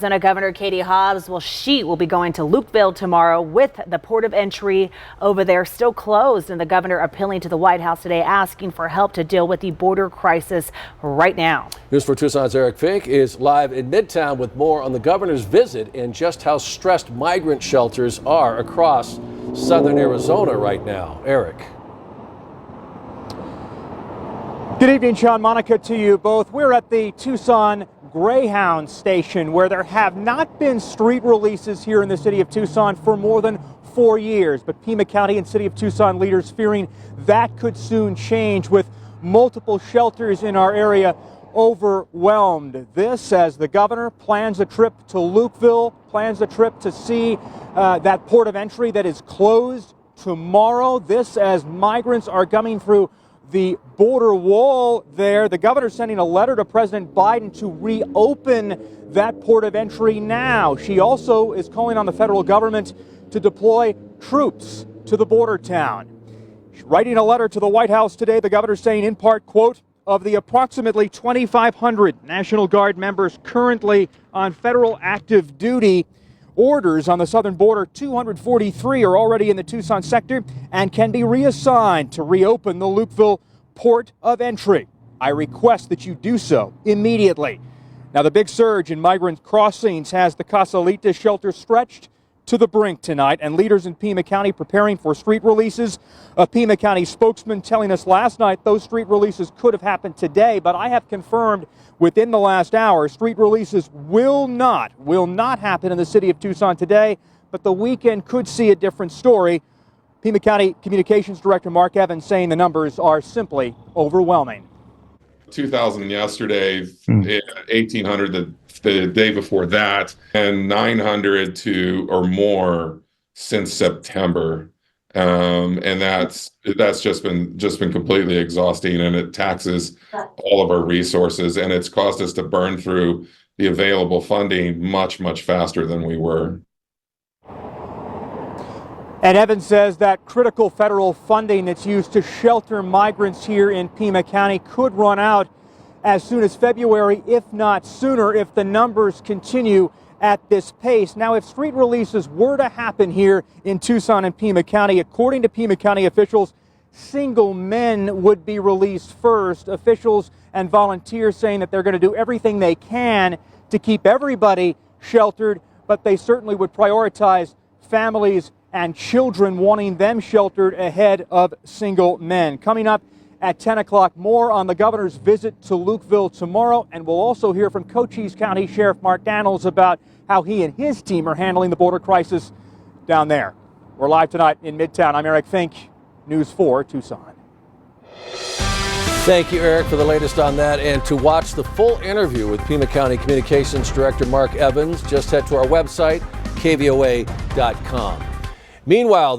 Arizona Governor Katie Hobbs, she will be going to Lukeville tomorrow with the port of entry over there still closed, and the governor appealing to the White House today asking for help to deal with the border crisis right now. News 4 Tucson's Eric Fink is live in Midtown with more on the governor's visit and just how stressed migrant shelters are across southern Arizona right now. Eric. Good evening, Sean, Monica, to you both. We're at the Tucson Greyhound station, where there have not been street releases here in the city of Tucson for more than 4 years. But Pima County and City of Tucson leaders fearing that could soon change, with multiple shelters in our area overwhelmed. This as the governor plans a trip to Lukeville, plans a trip to see that port of entry that is closed tomorrow. This as migrants are coming through the border wall there. The governor sending a letter to President Biden to reopen that port of entry now. She also is calling on the federal government to deploy troops to the border town. She's writing a letter to the White House today, the governor saying in part, quote, of the approximately 2,500 National Guard members currently on federal active duty orders on the southern border, 243 are already in the Tucson sector and can be reassigned to reopen the Lukeville port of entry. I request that you do so immediately. Now, the big surge in migrant crossings has the Casalita shelter stretched to the brink tonight, and leaders in Pima County preparing for street releases. A Pima County spokesman telling us last night those street releases could have happened today, but I have confirmed within the last hour street releases will not happen in the city of Tucson today, but the weekend could see a different story. Pima County Communications Director Mark Evans saying the numbers are simply overwhelming. 2,000 yesterday, 1,800 the day before that, and 900 or more since September, and that's just been completely exhausting, and it taxes all of our resources, and it's caused us to burn through the available funding much faster than we were. And Evans says that critical federal funding that's used to shelter migrants here in Pima County could run out as soon as February, if not sooner, if the numbers continue at this pace. Now, if street releases were to happen here in Tucson and Pima County, according to Pima County officials, single men would be released first. Officials and volunteers saying that they're going to do everything they can to keep everybody sheltered, but they certainly would prioritize families and children, wanting them sheltered ahead of single men. Coming up at 10 o'clock, more on the governor's visit to Lukeville tomorrow, and we'll also hear from Cochise County Sheriff Mark Daniels about how he and his team are handling the border crisis down there. We're live tonight in Midtown. I'm Eric Fink, News 4 Tucson. Thank you, Eric, for the latest on that. And to watch the full interview with Pima County Communications Director Mark Evans, just head to our website, KVOA.com. Meanwhile,